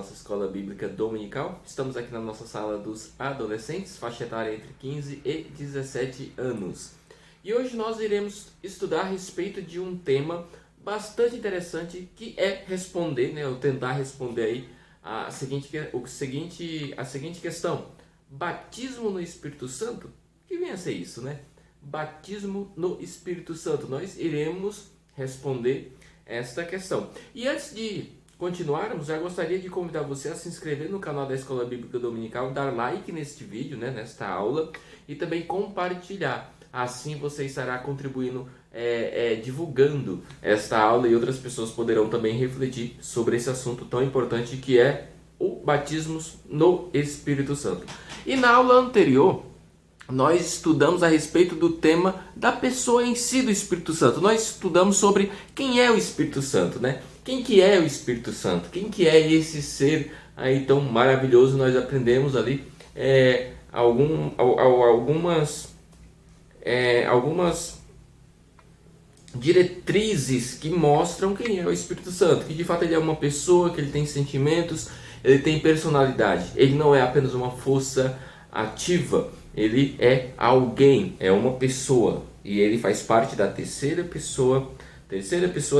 nossa escola bíblica dominical. Estamos aqui na nossa sala dos adolescentes, faixa etária entre 15 e 17 anos. E hoje nós iremos estudar a respeito de um tema bastante interessante, que é responder, ou tentar responder aí a seguinte questão: batismo no Espírito Santo? O que vem a ser isso, né? Batismo no Espírito Santo. Nós iremos responder esta questão. E antes de continuarmos, já gostaria de convidar você a se inscrever no canal da Escola Bíblica Dominical, dar like neste vídeo, nesta aula, e também compartilhar. Assim você estará contribuindo, divulgando esta aula, e outras pessoas poderão também refletir sobre esse assunto tão importante que é o batismo no Espírito Santo. E na aula anterior, nós estudamos a respeito do tema da pessoa em si do Espírito Santo. Nós estudamos sobre quem é o Espírito Santo, né? Quem que é o Espírito Santo? Quem que é esse ser aí tão maravilhoso? Nós aprendemos ali algumas diretrizes que mostram quem é o Espírito Santo. Que de fato ele é uma pessoa, que ele tem sentimentos, ele tem personalidade. Ele não é apenas uma força ativa. Ele é alguém, é uma pessoa, e ele faz parte da terceira pessoa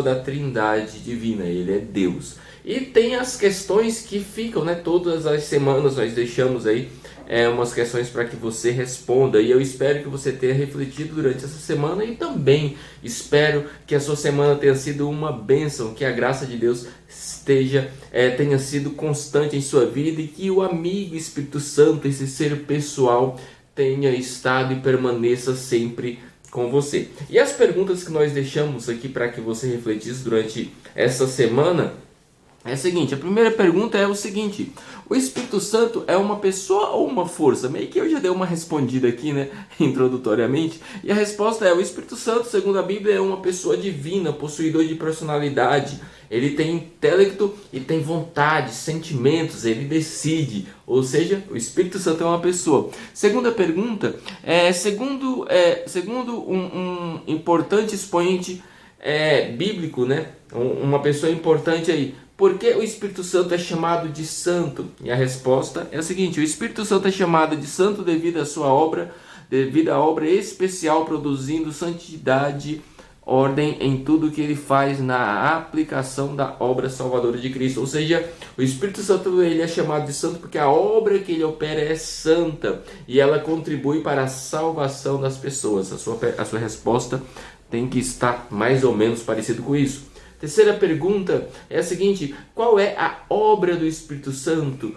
da Trindade divina. Ele é Deus. E tem as questões que ficam, todas as semanas nós deixamos aí umas questões para que você responda, e eu espero que você tenha refletido durante essa semana, e também espero que a sua semana tenha sido uma bênção, que a graça de Deus tenha sido constante em sua vida, e que o amigo Espírito Santo, esse ser pessoal, tenha estado e permaneça sempre com você. E as perguntas que nós deixamos aqui para que você refletisse durante essa semana é a seguinte: a primeira pergunta é o seguinte: o Espírito Santo é uma pessoa ou uma força? Meio que eu já dei uma respondida aqui, introdutoriamente. E a resposta é: o Espírito Santo, segundo a Bíblia, é uma pessoa divina, possuidor de personalidade. Ele tem intelecto e tem vontade, sentimentos, ele decide. Ou seja, o Espírito Santo é uma pessoa. Segunda pergunta, segundo um importante expoente bíblico, uma pessoa importante aí, por que o Espírito Santo é chamado de santo? E a resposta é a seguinte: o Espírito Santo é chamado de santo devido à obra especial, produzindo santidade, ordem em tudo que ele faz na aplicação da obra salvadora de Cristo. Ou seja, o Espírito Santo ele é chamado de santo porque a obra que ele opera é santa e ela contribui para a salvação das pessoas. A sua resposta tem que estar mais ou menos parecido com isso. Terceira pergunta é a seguinte: qual é a obra do Espírito Santo?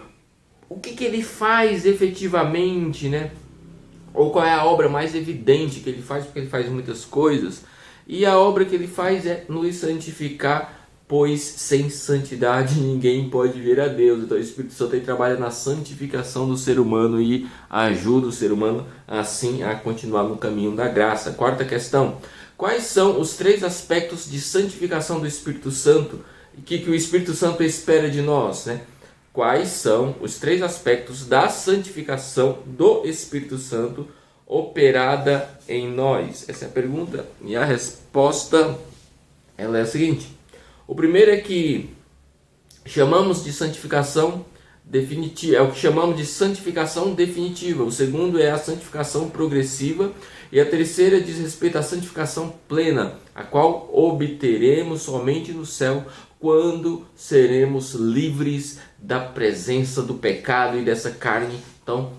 O que ele faz efetivamente, Ou qual é a obra mais evidente que ele faz? Porque ele faz muitas coisas. E a obra que ele faz é nos santificar, pois sem santidade ninguém pode ver a Deus. Então o Espírito Santo ele trabalha na santificação do ser humano e ajuda o ser humano assim a continuar no caminho da graça. Quarta questão: quais são os 3 aspectos de santificação do Espírito Santo que o Espírito Santo espera de nós? Quais são os 3 aspectos da santificação do Espírito Santo operada em nós? Essa é a pergunta, e a resposta ela é a seguinte: o primeiro é que chamamos de santificação definitiva, é o que chamamos de santificação definitiva. O segundo é a santificação progressiva, e a terceira diz respeito à santificação plena, a qual obteremos somente no céu, quando seremos livres da presença do pecado e dessa carne tão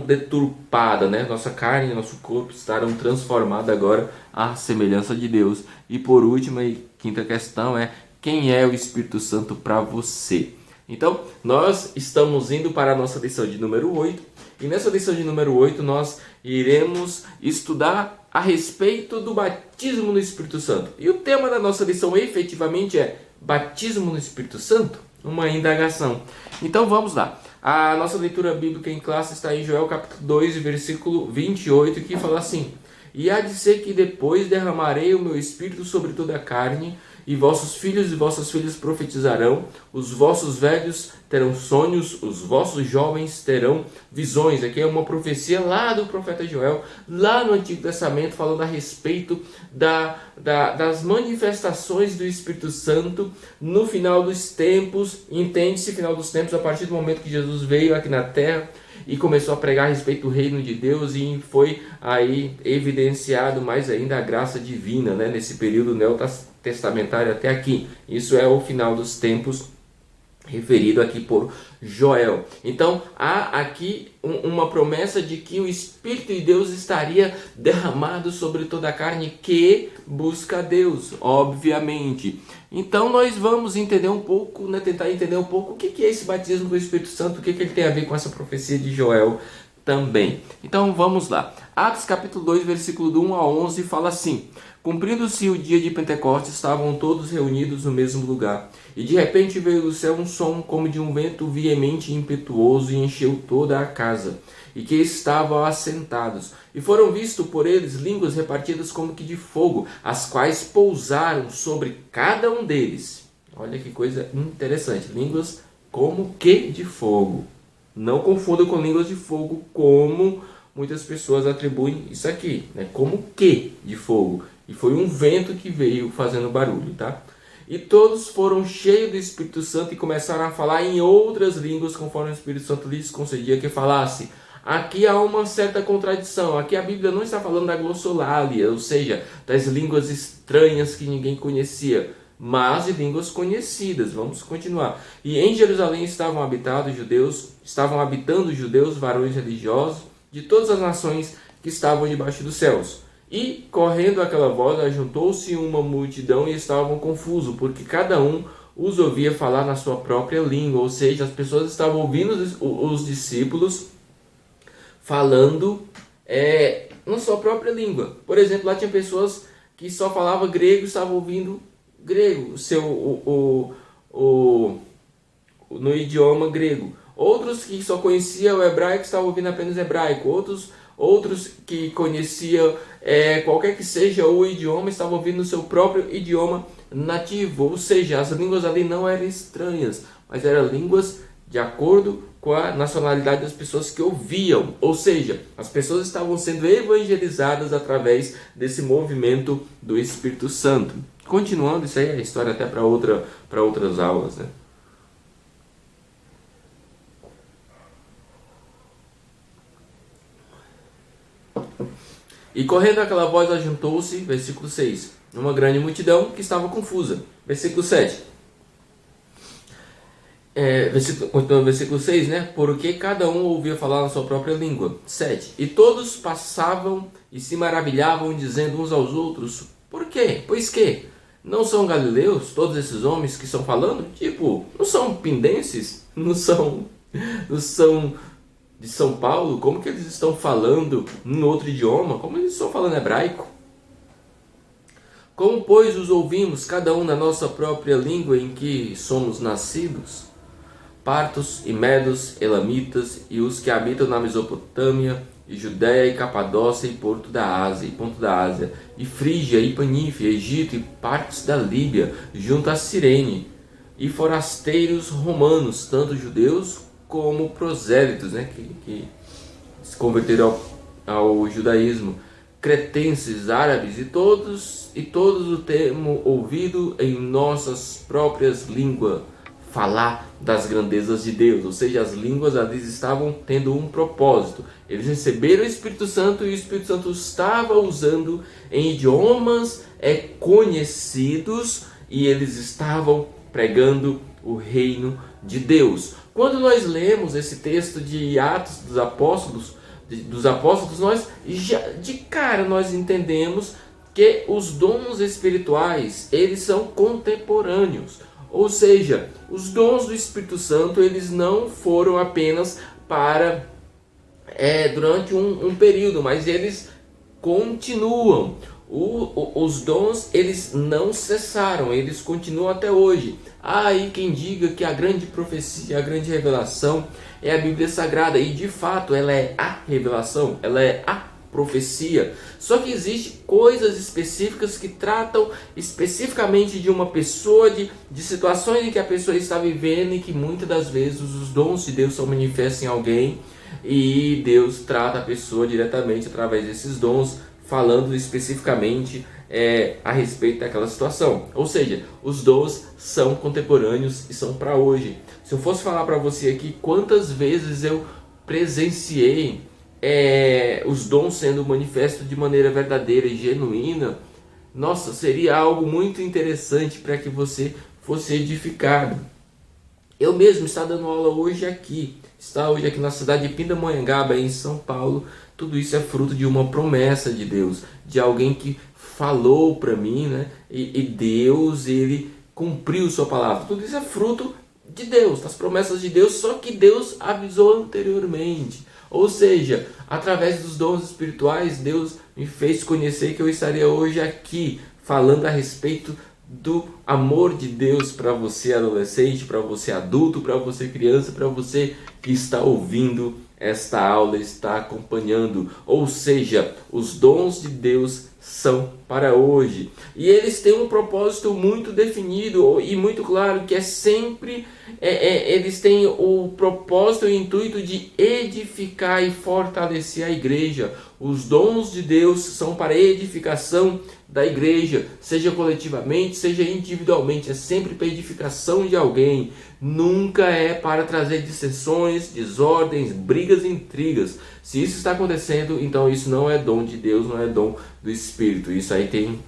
deturpada, Nossa carne e nosso corpo estarão transformados agora à semelhança de Deus. E por último, e quinta questão é: quem é o Espírito Santo para você? Então, nós estamos indo para a nossa lição de número 8. E nessa lição de número 8, nós iremos estudar a respeito do batismo no Espírito Santo. E o tema da nossa lição efetivamente é batismo no Espírito Santo? Uma indagação. Então vamos lá. A nossa leitura bíblica em classe está em Joel capítulo 2, versículo 28, que fala assim: e há de ser que depois derramarei o meu espírito sobre toda a carne, e vossos filhos e vossas filhas profetizarão, os vossos velhos terão sonhos, os vossos jovens terão visões. Aqui é uma profecia lá do profeta Joel, lá no Antigo Testamento, falando a respeito das manifestações do Espírito Santo no final dos tempos. Entende-se final dos tempos a partir do momento que Jesus veio aqui na terra e começou a pregar a respeito do reino de Deus, e foi aí evidenciado mais ainda a graça divina, né, nesse período neotestamentário até aqui. Isso é o final dos tempos, referido aqui por Joel. Então há aqui uma promessa de que o Espírito de Deus estaria derramado sobre toda a carne que busca a Deus, obviamente. Então nós vamos entender um pouco, né, tentar entender um pouco o que é esse batismo com o Espírito Santo, o que ele tem a ver com essa profecia de Joel também. Então vamos lá. Atos capítulo 2, versículo do 1 a 11 fala assim: cumprindo-se o dia de Pentecostes, estavam todos reunidos no mesmo lugar. E de repente veio do céu um som como de um vento veemente e impetuoso, e encheu toda a casa, e que estavam assentados. E foram vistos por eles línguas repartidas como que de fogo, as quais pousaram sobre cada um deles. Olha que coisa interessante. Línguas como que de fogo. Não confunda com línguas de fogo, como muitas pessoas atribuem isso aqui, né? Como que de fogo. E foi um vento que veio fazendo barulho, tá? E todos foram cheios do Espírito Santo e começaram a falar em outras línguas, conforme o Espírito Santo lhes concedia que falasse. Aqui há uma certa contradição. Aqui a Bíblia não está falando da glossolalia, ou seja, das línguas estranhas que ninguém conhecia, mas de línguas conhecidas. Vamos continuar. E em Jerusalém estavam habitando judeus, varões religiosos, de todas as nações que estavam debaixo dos céus. E, correndo aquela voz, ajuntou-se uma multidão e estavam confusos, porque cada um os ouvia falar na sua própria língua. Ou seja, as pessoas estavam ouvindo os discípulos falando na sua própria língua. Por exemplo, lá tinha pessoas que só falavam grego e estavam ouvindo grego, no idioma grego. Outros que só conheciam o hebraico estavam ouvindo apenas hebraico. Outros que conheciam qualquer que seja o idioma estavam ouvindo o seu próprio idioma nativo. Ou seja, as línguas ali não eram estranhas, mas eram línguas de acordo com a nacionalidade das pessoas que ouviam. Ou seja, as pessoas estavam sendo evangelizadas através desse movimento do Espírito Santo. Continuando, isso aí é história até para outras aulas, né? E correndo aquela voz ajuntou-se, versículo 6, uma grande multidão que estava confusa. Versículo 7. Versículo 6, né? Porque cada um ouvia falar na sua própria língua. 7. E todos passavam e se maravilhavam, dizendo uns aos outros: por quê? Pois que? Não são galileus todos esses homens que estão falando? Tipo, não são pindenses? Não são de São Paulo? Como que eles estão falando em outro idioma? Como eles estão falando hebraico? Como, pois, os ouvimos, cada um na nossa própria língua em que somos nascidos? Partos e medos, elamitas, e os que habitam na Mesopotâmia, e Judéia e Capadócia e ponto da Ásia, e Frígia e Panífia, Egito e partes da Líbia, junto a Cirene, e forasteiros romanos, tanto judeus como prosélitos, né, que se converteram ao judaísmo, cretenses, árabes, e todos o temos ouvido em nossas próprias línguas falar das grandezas de Deus. Ou seja, as línguas ali estavam tendo um propósito. Eles receberam o Espírito Santo e o Espírito Santo estava usando em idiomas conhecidos, e eles estavam pregando o reino de Deus. Quando nós lemos esse texto de Atos dos Apóstolos, nós já de cara nós entendemos que os dons espirituais, eles são contemporâneos. Ou seja, os dons do Espírito Santo, eles não foram apenas para durante um período, mas eles continuam. Os dons, eles não cessaram, eles continuam até hoje. Há aí quem diga que a grande profecia, a grande revelação é a Bíblia Sagrada, e de fato ela é a revelação, ela é a profecia. Só que existem coisas específicas que tratam especificamente de uma pessoa, de situações em que a pessoa está vivendo, e que muitas das vezes os dons de Deus são manifestos em alguém, e Deus trata a pessoa diretamente através desses dons, falando especificamente a respeito daquela situação. Ou seja, os dons são contemporâneos e são para hoje. Se eu fosse falar para você aqui quantas vezes eu presenciei os dons sendo manifestos de maneira verdadeira e genuína, nossa, seria algo muito interessante para que você fosse edificado. Eu mesmo estou dando aula hoje aqui na cidade de Pindamonhangaba, em São Paulo. Tudo isso é fruto de uma promessa de Deus, de alguém que falou para mim, né? E Deus, ele cumpriu sua palavra. Tudo isso é fruto de Deus, das promessas de Deus, só que Deus avisou anteriormente. Ou seja, através dos dons espirituais, Deus me fez conhecer que eu estaria hoje aqui falando a respeito do amor de Deus para você adolescente, para você adulto, para você criança, para você que está ouvindo esta aula, está acompanhando. Ou seja, os dons de Deus são para hoje, e eles têm um propósito muito definido e muito claro, que é sempre eles têm o propósito e o intuito de edificar e fortalecer a igreja. Os dons de Deus são para edificação da igreja, seja coletivamente, seja individualmente. É sempre para edificação de alguém, nunca é para trazer dissensões, desordens, brigas e intrigas. Se isso está acontecendo, então isso não é dom de Deus, não é dom do Espírito. Isso aí tem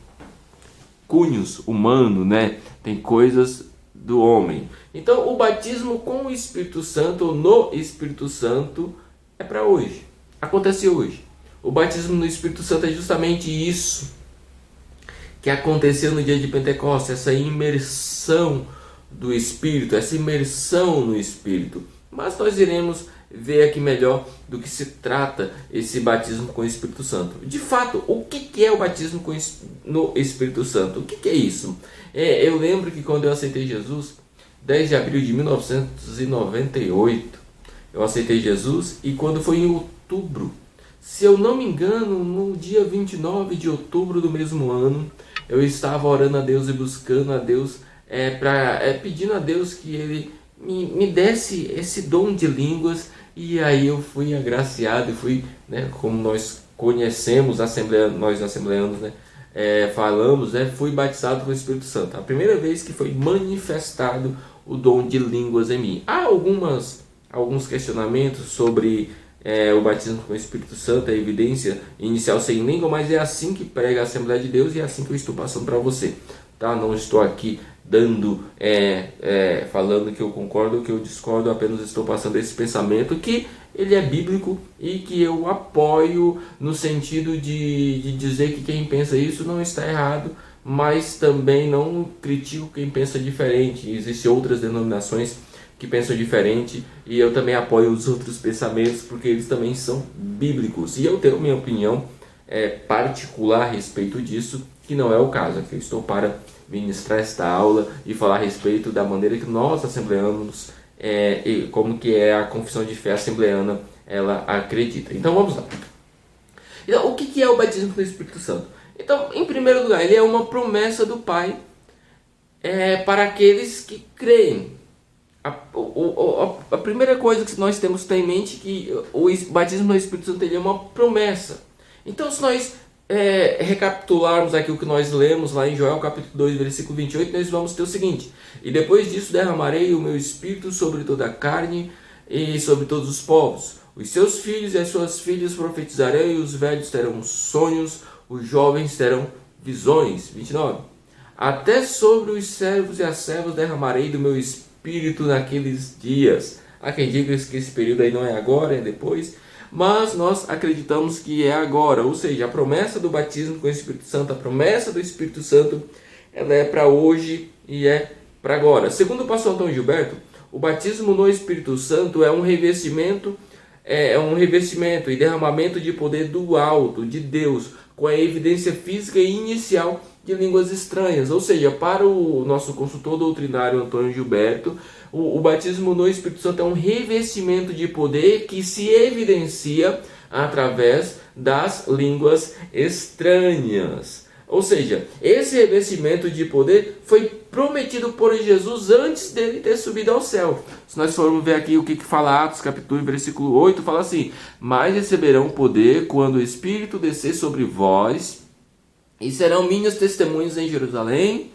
cunhos humanos, né? Tem coisas do homem. Então o batismo com o Espírito Santo, ou no Espírito Santo, é para hoje, acontece hoje. O batismo no Espírito Santo é justamente isso que aconteceu no dia de Pentecostes, essa imersão do Espírito, essa imersão no Espírito. Mas nós iremos ver aqui melhor do que se trata esse batismo com o Espírito Santo. De fato, o que é o batismo no Espírito Santo? O que é isso? Eu lembro que quando eu aceitei Jesus, 10 de abril de 1998, eu aceitei Jesus, e quando foi em outubro, se eu não me engano, no dia 29 de outubro do mesmo ano, eu estava orando a Deus e buscando a Deus, pedindo a Deus que Ele me desse esse dom de línguas. E aí eu fui agraciado e fui, né, como nós conhecemos, nós assembleanos, né, falamos, né, fui batizado com o Espírito Santo. A primeira vez que foi manifestado o dom de línguas em mim. Há alguns questionamentos sobre o batismo com o Espírito Santo, a evidência inicial sem língua, mas é assim que prega a Assembleia de Deus, e é assim que eu estou passando para você, tá? Não estou aqui falando que eu concordo ou que eu discordo, apenas estou passando esse pensamento que ele é bíblico e que eu apoio, no sentido de dizer que quem pensa isso não está errado, mas também não critico quem pensa diferente. Existem outras denominações que pensam diferente, e eu também apoio os outros pensamentos, porque eles também são bíblicos, e eu tenho minha opinião particular a respeito disso, que não é o caso. Aqui eu estou para ministrar esta aula e falar a respeito da maneira que nós assembleanos, e como que é a confissão de fé assembleana, ela acredita. Então vamos lá. Então, o que é o batismo com o Espírito Santo? Então, em primeiro lugar, ele é uma promessa do Pai para aqueles que creem. A primeira coisa que nós temos que ter em mente é que o batismo no Espírito Santo ele é uma promessa. Então, se nós recapitularmos aqui o que nós lemos lá em Joel capítulo 2, versículo 28, nós vamos ter o seguinte: e depois disso derramarei o meu Espírito sobre toda a carne e sobre todos os povos. Os seus filhos e as suas filhas profetizarão, e os velhos terão sonhos, os jovens terão visões. 29. Até sobre os servos e as servas derramarei do meu Espírito naqueles dias. Há quem diga que esse período aí não é agora, é depois, mas nós acreditamos que é agora. Ou seja, a promessa do batismo com o Espírito Santo, a promessa do Espírito Santo, ela é para hoje e é para agora. Segundo o pastor Antônio Gilberto, o batismo no Espírito Santo é um revestimento e derramamento de poder do alto, de Deus, com a evidência física e inicial de línguas estranhas. Ou seja, para o nosso consultor doutrinário Antônio Gilberto, o batismo no Espírito Santo é um revestimento de poder que se evidencia através das línguas estranhas. Ou seja, esse revestimento de poder foi prometido por Jesus antes dele ter subido ao céu. Se nós formos ver aqui o que fala Atos capítulo 1, versículo 8, fala assim: mas receberão poder quando o Espírito descer sobre vós, e serão minhas testemunhas em Jerusalém,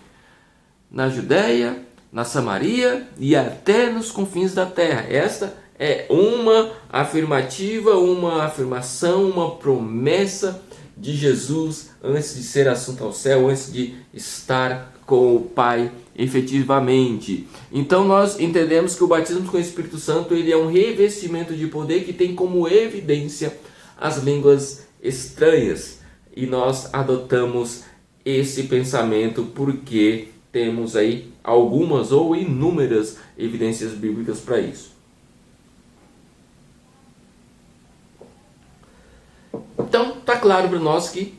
na Judéia, na Samaria e até nos confins da terra. Esta é uma afirmativa, uma afirmação, uma promessa de Jesus antes de ser assunto ao céu, antes de estar com o Pai efetivamente. Então nós entendemos que o batismo com o Espírito Santo ele é um revestimento de poder que tem como evidência as línguas estranhas. E nós adotamos esse pensamento porque temos aí algumas ou inúmeras evidências bíblicas para isso. Então, tá claro para nós que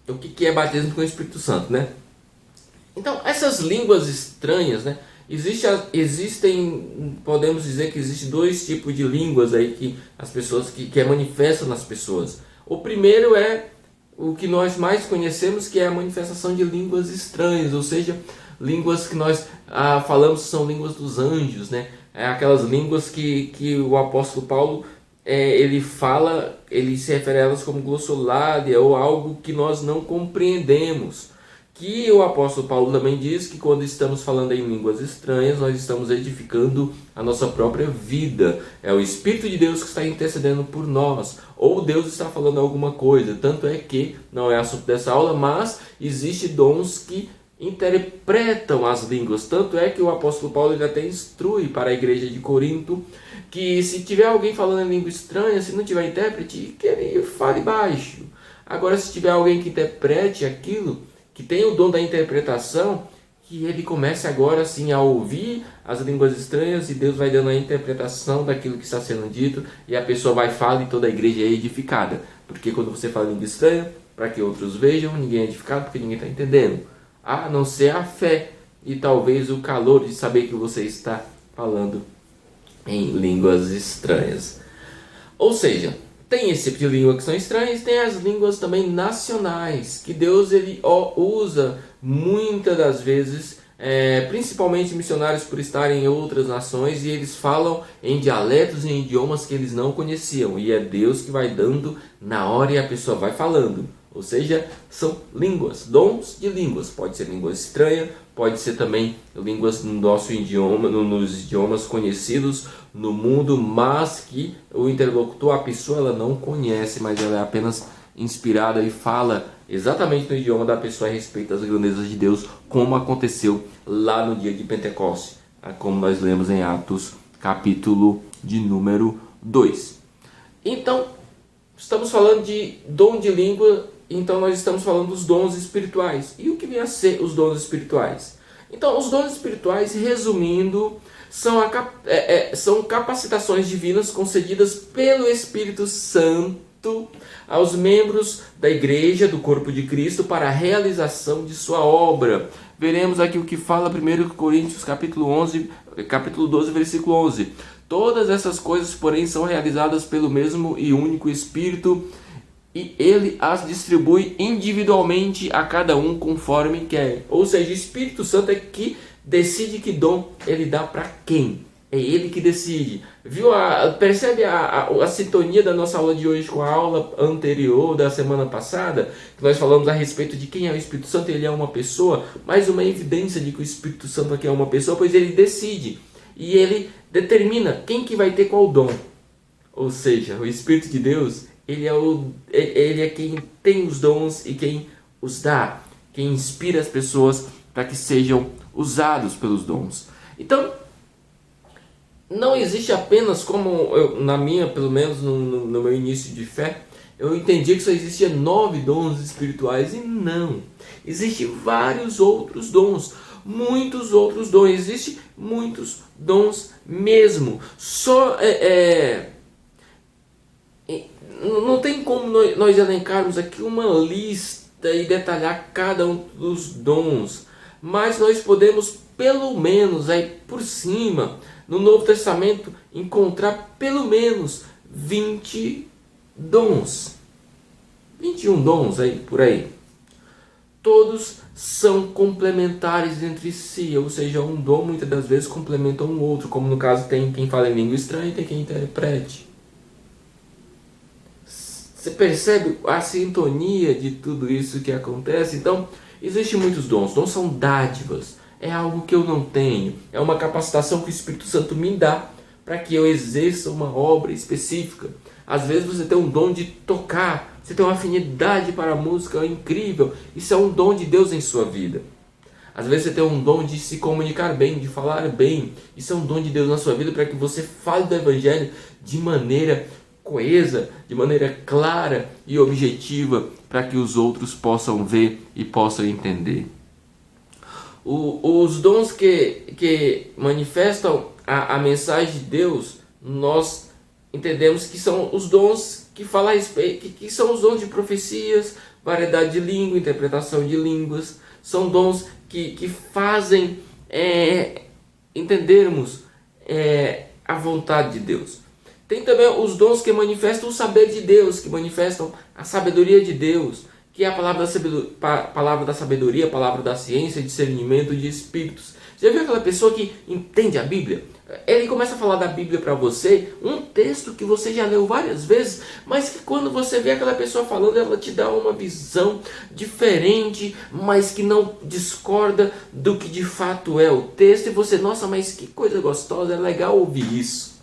o que é batismo com o Espírito Santo, né? Então, essas línguas estranhas, né? Existem, podemos dizer que existem dois tipos de línguas aí que as pessoas que manifestam nas pessoas. O primeiro é o que nós mais conhecemos, que é a manifestação de línguas estranhas, ou seja, línguas que nós falamos são línguas dos anjos, né? É aquelas línguas que o apóstolo Paulo ele fala, ele se refere a elas como glossolália ou algo que nós não compreendemos. Que o apóstolo Paulo também diz que quando estamos falando em línguas estranhas, nós estamos edificando a nossa própria vida. É o Espírito de Deus que está intercedendo por nós, ou Deus está falando alguma coisa. Tanto é que, não é assunto dessa aula, mas existem dons que interpretam as línguas. Tanto é que o apóstolo Paulo ele até instrui para a igreja de Corinto que se tiver alguém falando em língua estranha, se não tiver intérprete, que ele fale baixo. Agora, se tiver alguém que interprete aquilo, que tem o dom da interpretação, que ele comece agora sim a ouvir as línguas estranhas e Deus vai dando a interpretação daquilo que está sendo dito e a pessoa vai falar e toda a igreja é edificada. Porque quando você fala língua estranha, para que outros vejam, ninguém é edificado porque ninguém está entendendo. A não ser a fé e talvez o calor de saber que você está falando em línguas estranhas. Ou seja, tem esse tipo de língua que são estranhas, tem as línguas também nacionais, que Deus ele usa muitas das vezes, principalmente missionários por estarem em outras nações, e eles falam em dialetos e em idiomas que eles não conheciam, e é Deus que vai dando na hora e a pessoa vai falando. Ou seja, são línguas, dons de línguas. Pode ser língua estranha, pode ser também línguas no nosso idioma, nos idiomas conhecidos no mundo, mas que o interlocutor, a pessoa, ela não conhece, mas ela é apenas inspirada e fala exatamente no idioma da pessoa a respeito das grandezas de Deus, como aconteceu lá no dia de Pentecostes, como nós lemos em Atos, capítulo de número 2. Então, estamos falando de dom de língua. Então nós estamos falando dos dons espirituais. E o que vem a ser os dons espirituais? Então os dons espirituais, resumindo, são capacitações divinas concedidas pelo Espírito Santo aos membros da igreja, do corpo de Cristo, para a realização de sua obra. Veremos aqui o que fala 1 Coríntios capítulo 12, versículo 11. Todas essas coisas, porém, são realizadas pelo mesmo e único Espírito, e ele as distribui individualmente a cada um conforme quer. Ou seja, o Espírito Santo é que decide que dom ele dá para quem. É ele que decide. Viu? Percebe a sintonia da nossa aula de hoje com a aula anterior da semana passada? Que nós falamos a respeito de quem é o Espírito Santo. Ele é uma pessoa. Mais uma evidência de que o Espírito Santo aqui é uma pessoa, pois ele decide. E ele determina quem que vai ter qual dom. Ou seja, o Espírito de Deus, ele é quem tem os dons e quem os dá, quem inspira as pessoas para que sejam usados pelos dons. Então, não existe apenas como pelo menos no meu início de fé, eu entendi que só existia 9 dons espirituais e não. Existem vários outros dons, muitos outros dons, existem muitos dons mesmo. Não tem como nós elencarmos aqui uma lista daí detalhar cada um dos dons, mas nós podemos pelo menos aí por cima no Novo Testamento encontrar pelo menos 20 dons, 21 dons aí por aí. Todos são complementares entre si, ou seja, um dom muitas das vezes complementa um outro, como no caso tem quem fala em língua estranha e tem quem interprete. Você percebe a sintonia de tudo isso que acontece? Então, existem muitos dons. Dons são dádivas. É algo que eu não tenho. É uma capacitação que o Espírito Santo me dá para que eu exerça uma obra específica. Às vezes você tem um dom de tocar. Você tem uma afinidade para a música incrível. Isso é um dom de Deus em sua vida. Às vezes você tem um dom de se comunicar bem, de falar bem. Isso é um dom de Deus na sua vida para que você fale do Evangelho de maneira coesa, de maneira clara e objetiva, para que os outros possam ver e possam entender. Os dons que manifestam a mensagem de Deus, nós entendemos que são os dons que falam a respeito, que são os dons de profecias, variedade de língua, interpretação de línguas. São dons que fazem entendermos a vontade de Deus. Tem também os dons que manifestam o saber de Deus, que manifestam a sabedoria de Deus, que é a palavra da sabedoria, a palavra da ciência, discernimento de espíritos. Você já viu aquela pessoa que entende a Bíblia? Ele começa a falar da Bíblia para você, um texto que você já leu várias vezes, mas que quando você vê aquela pessoa falando, ela te dá uma visão diferente, mas que não discorda do que de fato é o texto. E você, nossa, mas que coisa gostosa, é legal ouvir isso.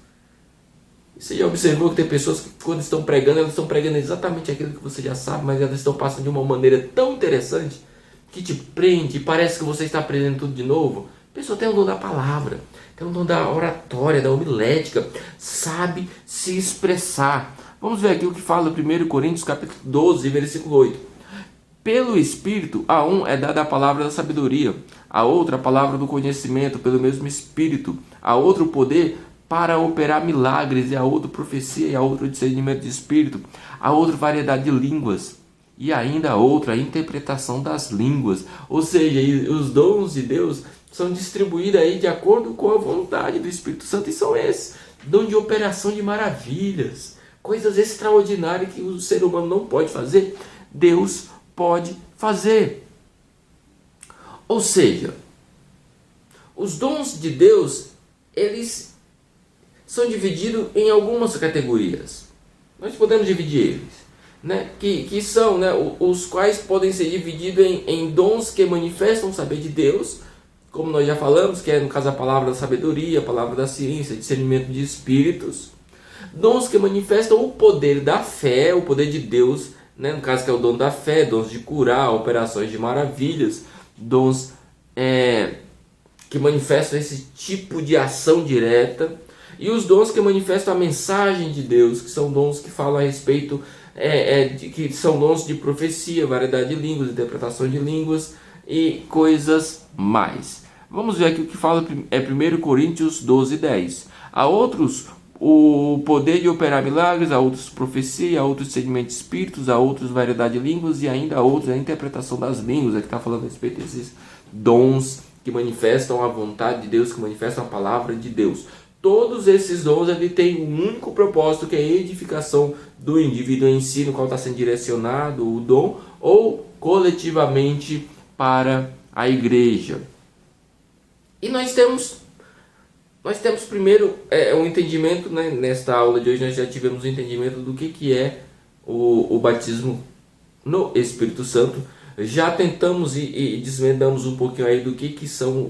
Você já observou que tem pessoas que quando estão pregando, elas estão pregando exatamente aquilo que você já sabe, mas elas estão passando de uma maneira tão interessante que te prende, parece que você está aprendendo tudo de novo. A pessoa tem o dom da palavra, tem o dom da oratória, da homilética, sabe se expressar. Vamos ver aqui o que fala 1 Coríntios capítulo 12, versículo 8. Pelo Espírito, a um é dada a palavra da sabedoria, a outra a palavra do conhecimento pelo mesmo Espírito, a outro o poder para operar milagres, e a outro profecia, e a outro discernimento de espírito, a outra variedade de línguas, e ainda a outra a interpretação das línguas. Ou seja, os dons de Deus são distribuídos aí de acordo com a vontade do Espírito Santo, e são esses: dom de operação de maravilhas, coisas extraordinárias que o ser humano não pode fazer, Deus pode fazer. Ou seja, os dons de Deus, eles são divididos em algumas categorias. Nós podemos dividir eles, né? Que são, né, os quais podem ser divididos em dons que manifestam o saber de Deus, como nós já falamos, que é no caso a palavra da sabedoria, a palavra da ciência, discernimento de espíritos. Dons que manifestam o poder da fé, o poder de Deus, né? No caso que é o dom da fé, dons de curar, operações de maravilhas, dons que manifestam esse tipo de ação direta. E os dons que manifestam a mensagem de Deus, que são dons que falam a respeito, que são dons de profecia, variedade de línguas, interpretação de línguas e coisas mais. Vamos ver aqui o que fala 1 Coríntios 12, 10. A outros o poder de operar milagres, a outros profecia, a outros discernimento de espíritos, a outros variedade de línguas e ainda a outros a interpretação das línguas. Aqui está falando a respeito desses dons que manifestam a vontade de Deus, que manifestam a palavra de Deus. Todos esses dons têm um único propósito, que é a edificação do indivíduo em si, no qual está sendo direcionado o dom, ou coletivamente para a igreja. E nós temos primeiro um entendimento, né? Nesta aula de hoje nós já tivemos um entendimento do que é o batismo no Espírito Santo. Já tentamos e desvendamos um pouquinho aí do que são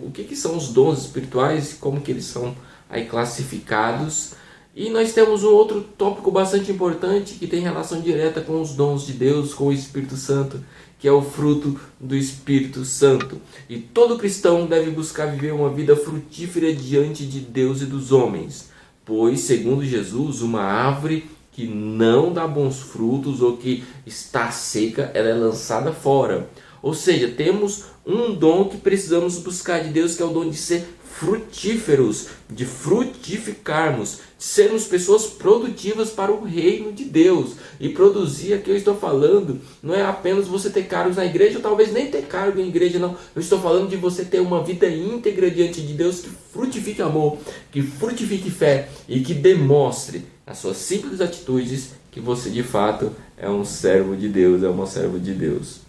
os dons espirituais, como que eles são aí classificados. E nós temos um outro tópico bastante importante que tem relação direta com os dons de Deus, com o Espírito Santo, que é o fruto do Espírito Santo. E todo cristão deve buscar viver uma vida frutífera diante de Deus e dos homens, pois, segundo Jesus, uma árvore que não dá bons frutos ou que está seca, ela é lançada fora. Ou seja, temos um dom que precisamos buscar de Deus, que é o dom de ser frutíferos, de frutificarmos, de sermos pessoas produtivas para o reino de Deus. E produzir, aqui eu estou falando, não é apenas você ter cargos na igreja, ou talvez nem ter cargo em igreja, não. Eu estou falando de você ter uma vida íntegra diante de Deus, que frutifique amor, que frutifique fé e que demonstre as suas simples atitudes que você de fato é um servo de Deus, é uma serva de Deus.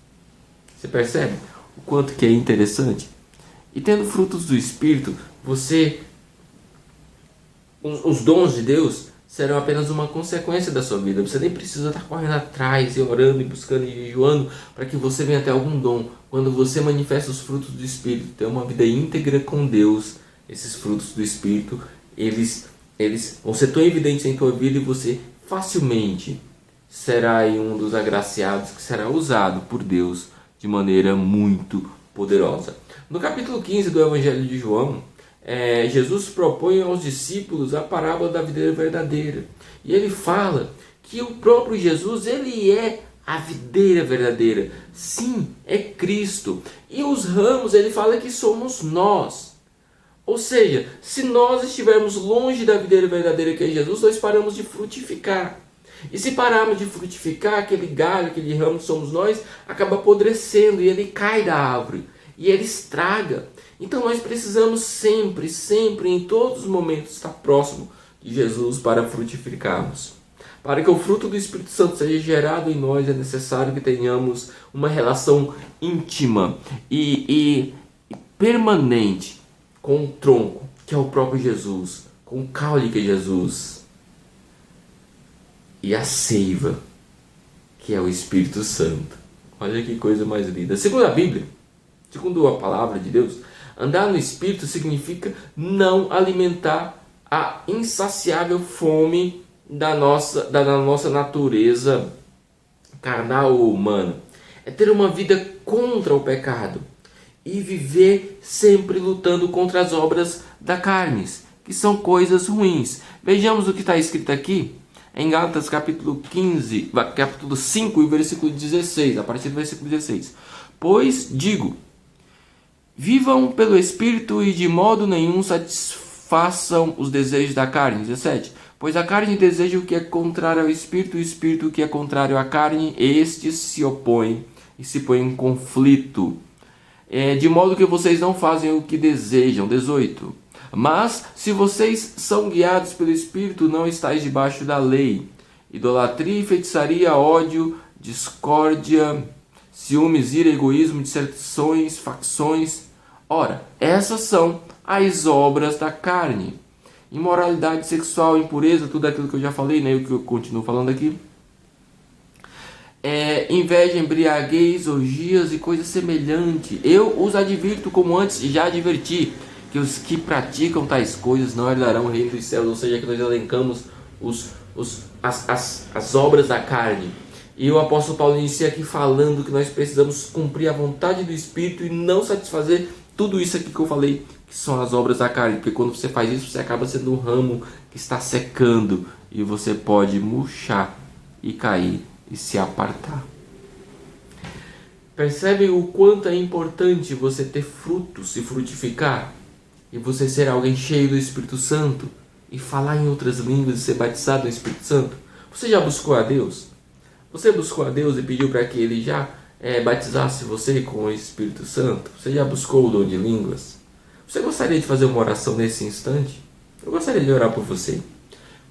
Você percebe o quanto que é interessante? E tendo frutos do Espírito, os dons de Deus serão apenas uma consequência da sua vida. Você nem precisa estar correndo atrás e orando e buscando e jejuando para que você venha ter algum dom. Quando você manifesta os frutos do Espírito, ter uma vida íntegra com Deus, esses frutos do Espírito, eles vão ser tão evidentes em tua vida, e você facilmente será aí um dos agraciados que será usado por Deus de maneira muito poderosa. No capítulo 15 do Evangelho de João, Jesus propõe aos discípulos a parábola da videira verdadeira. E ele fala que o próprio Jesus, ele é a videira verdadeira. Sim, é Cristo. E os ramos, ele fala que somos nós. Ou seja, se nós estivermos longe da videira verdadeira que é Jesus, nós paramos de frutificar. E se pararmos de frutificar, aquele galho, aquele ramo que somos nós, acaba apodrecendo e ele cai da árvore. E ele estraga. Então nós precisamos sempre, em todos os momentos, estar próximo de Jesus para frutificarmos. Para que o fruto do Espírito Santo seja gerado em nós, é necessário que tenhamos uma relação íntima e permanente com o tronco, que é o próprio Jesus, com o caule que é Jesus, e a seiva, que é o Espírito Santo. Olha que coisa mais linda. Segundo a Bíblia, segundo a palavra de Deus, andar no Espírito significa não alimentar a insaciável fome da nossa natureza carnal ou humana. É ter uma vida contra o pecado e viver sempre lutando contra as obras da carne, que são coisas ruins. Vejamos o que está escrito aqui em Gálatas capítulo 5 e versículo 16, a partir do versículo 16. Pois digo, vivam pelo Espírito e de modo nenhum satisfaçam os desejos da carne. 17. Pois a carne deseja o que é contrário ao Espírito, e o Espírito o que é contrário à carne, estes se opõem e se põem em conflito. De modo que vocês não fazem o que desejam. 18. Mas se vocês são guiados pelo Espírito, não estáis debaixo da lei. Idolatria, feitiçaria, ódio, discórdia, ciúmes, ira, egoísmo, dissertações, facções. Ora, essas são as obras da carne. Imoralidade sexual, impureza, tudo aquilo que eu já falei, né? O que eu continuo falando aqui. Inveja, embriaguez, orgias e coisas semelhantes. Eu os advirto, como antes já adverti, que os que praticam tais coisas não herdarão o reino dos céus. Ou seja, que nós elencamos as obras da carne. E o apóstolo Paulo inicia aqui falando que nós precisamos cumprir a vontade do Espírito e não satisfazer tudo isso aqui que eu falei, que são as obras da carne. Porque quando você faz isso, você acaba sendo um ramo que está secando e você pode murchar e cair e se apartar. Percebe o quanto é importante você ter frutos e frutificar, e você ser alguém cheio do Espírito Santo e falar em outras línguas e ser batizado no Espírito Santo? Você já buscou a Deus? Você buscou a Deus e pediu para que Ele já batizasse você com o Espírito Santo? Você já buscou o dom de línguas? Você gostaria de fazer uma oração nesse instante? Eu gostaria de orar por você.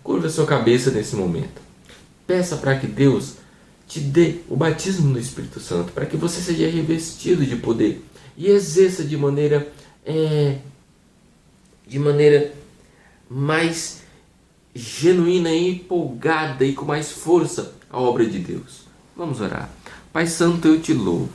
Curva a sua cabeça nesse momento. Peça para que Deus te dê o batismo no Espírito Santo, para que você seja revestido de poder e exerça de maneira mais genuína e empolgada e com mais força a obra de Deus. Vamos orar. Pai Santo, eu te louvo.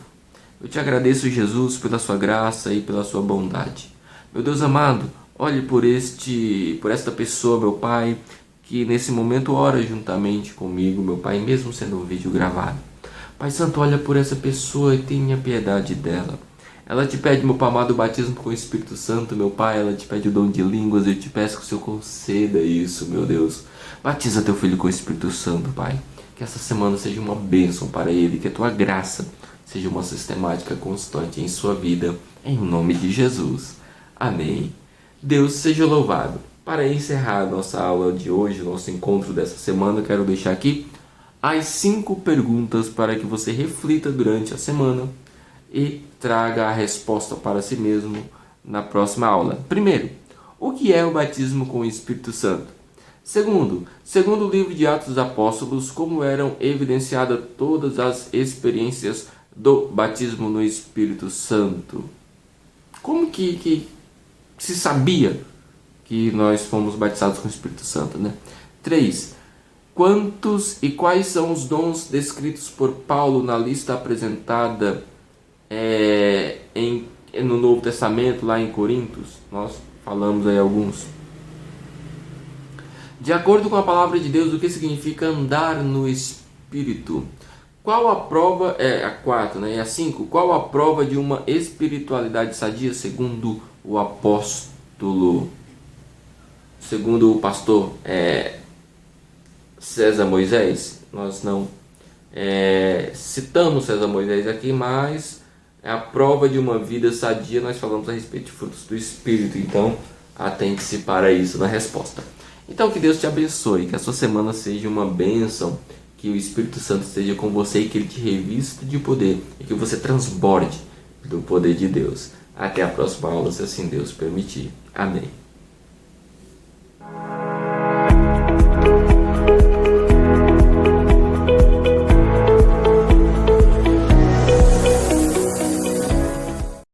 Eu te agradeço, Jesus, pela sua graça e pela sua bondade. Meu Deus amado, olhe por esta pessoa, meu Pai, que nesse momento ora juntamente comigo, meu Pai, mesmo sendo um vídeo gravado. Pai Santo, olha por essa pessoa e tenha piedade dela. Ela te pede, meu Pai amado, o batismo com o Espírito Santo, meu Pai. Ela te pede o dom de línguas. Eu te peço que o Senhor conceda isso, meu Deus. Batiza teu filho com o Espírito Santo, Pai. Que essa semana seja uma bênção para ele. Que a tua graça seja uma sistemática constante em sua vida. Em nome de Jesus. Amém. Deus seja louvado. Para encerrar nossa aula de hoje, nosso encontro dessa semana, eu quero deixar aqui as 5 perguntas para que você reflita durante a semana e traga a resposta para si mesmo na próxima aula. Primeiro, o que é o batismo com o Espírito Santo? Segundo o livro de Atos dos Apóstolos, como eram evidenciadas todas as experiências do batismo no Espírito Santo? Como que se sabia que nós fomos batizados com o Espírito Santo, né? 3. Quantos e quais são os dons descritos por Paulo na lista apresentada no Novo Testamento, lá em Coríntios? Nós falamos aí alguns. De acordo com a palavra de Deus, o que significa andar no Espírito? Qual a prova, a 4, né? E a 5, qual a prova de uma espiritualidade sadia segundo o apóstolo? Segundo o pastor César Moisés, nós não citamos César Moisés aqui, mas a prova de uma vida sadia, nós falamos a respeito de frutos do Espírito, então atente-se para isso na resposta. Então que Deus te abençoe, que a sua semana seja uma bênção, que o Espírito Santo esteja com você e que Ele te revista de poder e que você transborde do poder de Deus. Até a próxima aula, se assim Deus permitir. Amém.